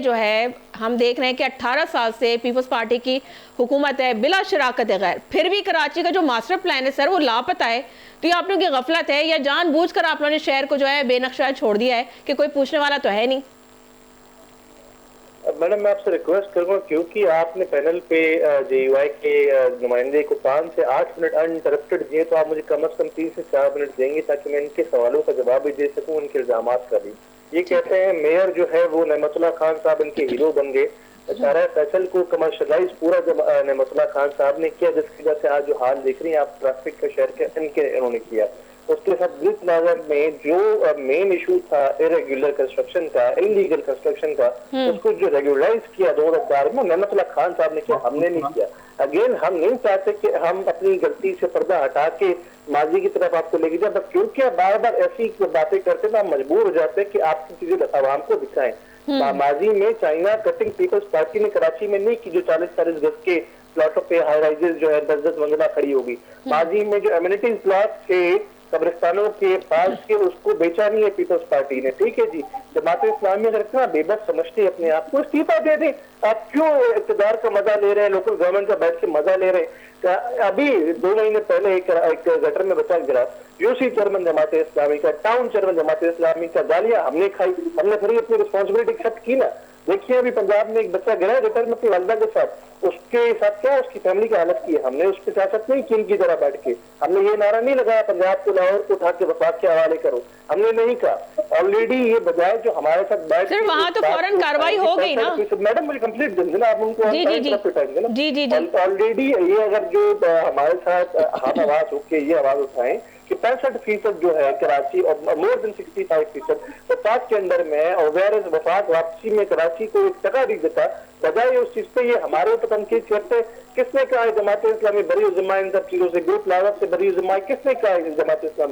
में जो है हम देख रहे हैं कि 18 साल से पीपल्स पार्टी की हुकूमत है बिला शराकत गैर, फिर भी कराची का जो मास्टर प्लान है सर वो लापता है। तो ये आप लोगों की गफलत है या जानबूझकर आप लोगों ने शहर को जो है बेनक्शा छोड़ दिया है कि कोई पूछने वाला तो है नहीं? मैडम मैं आपसे रिक्वेस्ट करूंगा, क्योंकि आपने पैनल पे जेयूआई के नुमाइंदे को 5 से 8 मिनट अनइंटरप्टेड दिए, तो आप मुझे कम से कम 3 से 4 मिनट देंगे ताकि मैं इनके सवालों का जवाब भी दे सकूं, उनके इल्जामात का भी। ये कहते हैं मेयर जो है वो नेमतुल्लाह खान साहब इनके हीरो बन गए। शाहरा फैसल को कमर्शलाइज पूरा नेमतुल्लाह खान साहब ने किया, जिसकी वजह से आज जो हाल देख रही हैं आप ट्रैफिक का शहर के इन्होंने किया। उसके साथ ब्रिज प्लाजा में जो मेन इशू था इरेगुलर कंस्ट्रक्शन का, इलीगल कंस्ट्रक्शन का, उसको जो रेगुलराइज किया 2004 में नेमतुल्लाह खान साहब ने किया, हमने नहीं किया। अगेन हम नहीं चाहते कि हम अपनी गलती से पर्दा हटा के माजी की तरफ आपको लेके जाए, बट क्योंकि आप बार बार ऐसी बातें करते हैं तो हम मजबूर हो जाते हैं कि आपकी चीजें आवाम को दिखाएं। माजी में चाइना कटिंग पीपल्स पार्टी ने कराची में नहीं की, जो 40-40 गज के प्लॉटों पे हाई राइजेस जो है 10-10 मंजिला खड़ी होगी। माजी में जो एमिनिटीज प्लॉट थे कब्रिस्तानों के पास के, उसको बेचा नहीं है पीपल्स पार्टी ने, ठीक है जी। जमात इस्लामी अगर इतना बेबस समझते अपने आप को, इस्तीफा दे दें। आप क्यों इक़्तिदार का मजा ले रहे हैं, लोकल गवर्नमेंट का बैठ के मजा ले रहे हैं? अभी 2 महीने पहले एक गटर में बचा गिरा, यूसी चेयरमैन जमात इस्लामी का, टाउन चेयरमैन जमात इस्लामी का, गालियां हमने खाई, हमने फिर अपनी रिस्पॉन्सिबिलिटी एक्सेप्ट की ना। देखिए अभी पंजाब में एक बच्चा गिरा है गटर में अपनी वालदा के साथ, उसके साथ क्या उसकी फैमिली की हालत की है, हमने उस पर सियासत नहीं की इनकी तरह बैठ के। हमने ये नारा नहीं लगाया पंजाब को लाहौर को उठा के वफाक के हवाले करो, हमने नहीं कहा। ऑलरेडी ये बजाय जो हमारे साथ बैठ सर वहां तो फौरन कार्रवाई हो गई ना। मैडम मुझे कंप्लीट देंगे ना आप उनको। जी ऑलरेडी ये अगर जो हमारे साथ हम आवाज होके ये आवाज उठाएं कि 65% जो है कराची और मोर देन 65% वफाक के अंदर में, और वेयर वफाक वापसी में कराची को 1 टका नहीं देता, बजाय उस चीज पे ये हमारे ऊपर तनकीद करते। किसने कहा है जमात इस्लामी बरी जिम्मा इन सब चीजों से? ग्रुप प्लाजा से बरी जिम्मा किसने कहा है जमात इस्लामी?